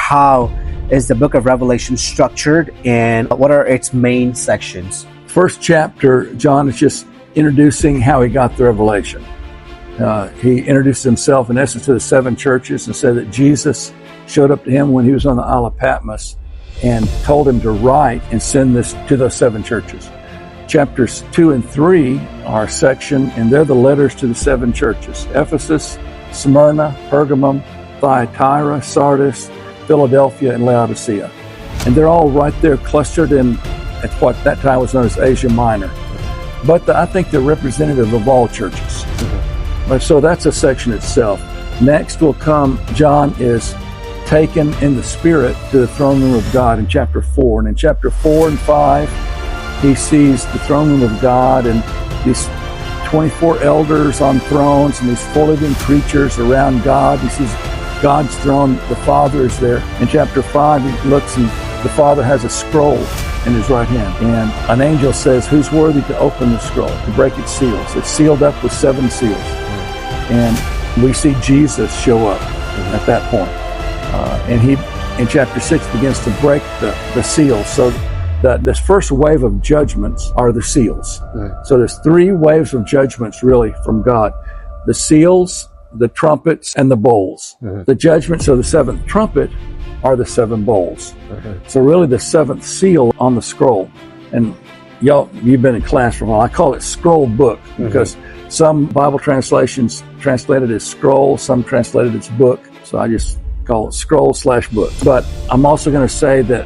how is the book of Revelation structured and what are its main sections? First chapter, John is just introducing how he got the revelation. He introduced himself in essence to the 7 churches and said that Jesus showed up to him when he was on the Isle of Patmos and told him to write and send this to those 7 churches. Chapters 2 and 3 are a section, and they're the letters to the 7 churches: Ephesus, Smyrna, Pergamum, Thyatira, Sardis, Philadelphia, and Laodicea. And they're all right there clustered in at what that time was known as Asia Minor. But I think they're representative of all churches. But so that's a section itself. Next will come, John is taken in the Spirit to the throne room of God in chapter 4. And in chapter 4 and 5, he sees the throne room of God and these 24 elders on thrones and these 4 living creatures around God. He sees God's throne. The Father is there. In chapter 5, he looks and the Father has a scroll in his right hand. And an angel says, "Who's worthy to open the scroll, to break its seals?" It's sealed up with 7 seals. And we see Jesus show up at that point. And he, in chapter 6, begins to break the seals. So this first wave of judgments are the seals. So there's 3 waves of judgments really from God: the seals, the trumpets, and the bowls. The judgments of the 7th trumpet are the 7 bowls. So really the 7th seal on the scroll. And you've been in class for a while. I call it scroll book because some Bible translations translate it as scroll, some translate it as book. So I just call it scroll/book. But I'm also going to say that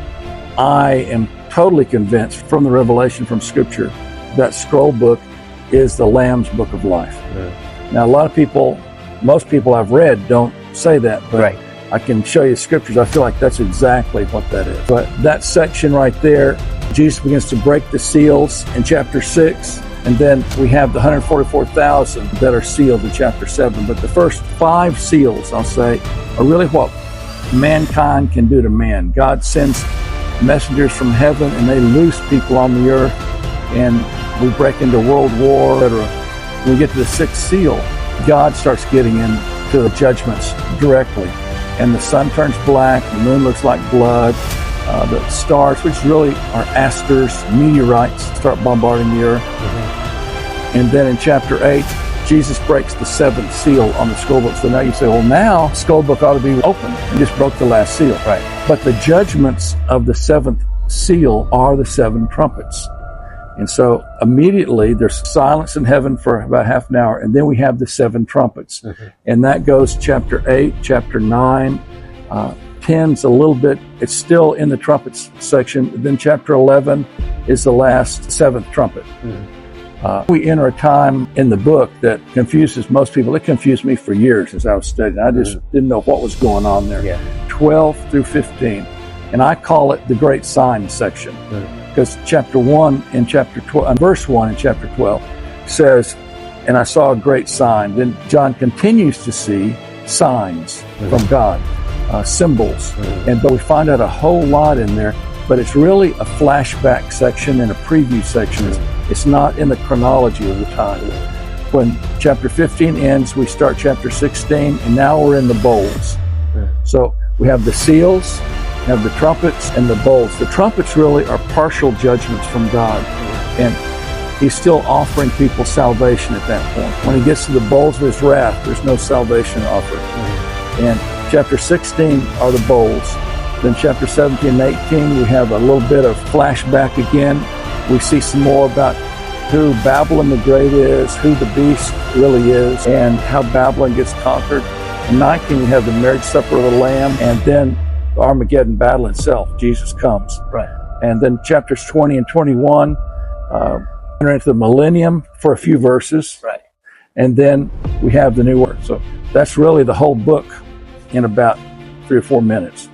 I am totally convinced from the revelation from Scripture that scroll book is the Lamb's book of life. Now, a lot of people, most people I've read don't say that, but I can show you scriptures. I feel like that's exactly what that is. But that section right there, Jesus begins to break the seals in chapter 6, and then we have the 144,000 that are sealed in chapter 7. But the first 5 seals, I'll say, are really what mankind can do to man. God sends messengers from heaven, and they loose people on the earth, and we break into world war, etc. When we get to the 6th seal, God starts getting into the judgments directly. And the sun turns black, the moon looks like blood, the stars, which really are asters, meteorites, start bombarding the earth. And then in chapter 8, Jesus breaks the 7th seal on the scroll book. So now you say, well, now scroll book ought to be open. He just broke the last seal. But the judgments of the 7th seal are the 7 trumpets. And so immediately there's silence in heaven for about half an hour, and then we have the 7 trumpets. And that goes chapter 8, chapter 9, 10's a little bit, it's still in the trumpets section. Then chapter 11 is the last 7th trumpet. We enter a time in the book that confuses most people. It confused me for years as I was studying. I just didn't know what was going on there. 12 through 15. And I call it the great signs section. Because chapter 1 in chapter 12, verse 1 in chapter 12 says, "And I saw a great sign." Then John continues to see signs from God, symbols. But we find out a whole lot in there, but it's really a flashback section and a preview section. It's not in the chronology of the time. When chapter 15 ends, we start chapter 16, and now we're in the bowls. So we have the seals, have the trumpets and the bowls. The trumpets really are partial judgments from God, and he's still offering people salvation at that point. When he gets to the bowls of his wrath, there's no salvation offered. And chapter 16 are the bowls. Then chapter 17 and 18, we have a little bit of flashback again. We see some more about who Babylon the Great is, who the beast really is, and how Babylon gets conquered. In 19, we have the marriage supper of the Lamb, and then the Armageddon battle itself. Jesus comes. And then chapters 20 and 21 enter into the millennium for a few verses. And then we have the new word. So that's really the whole book in about 3 or 4 minutes.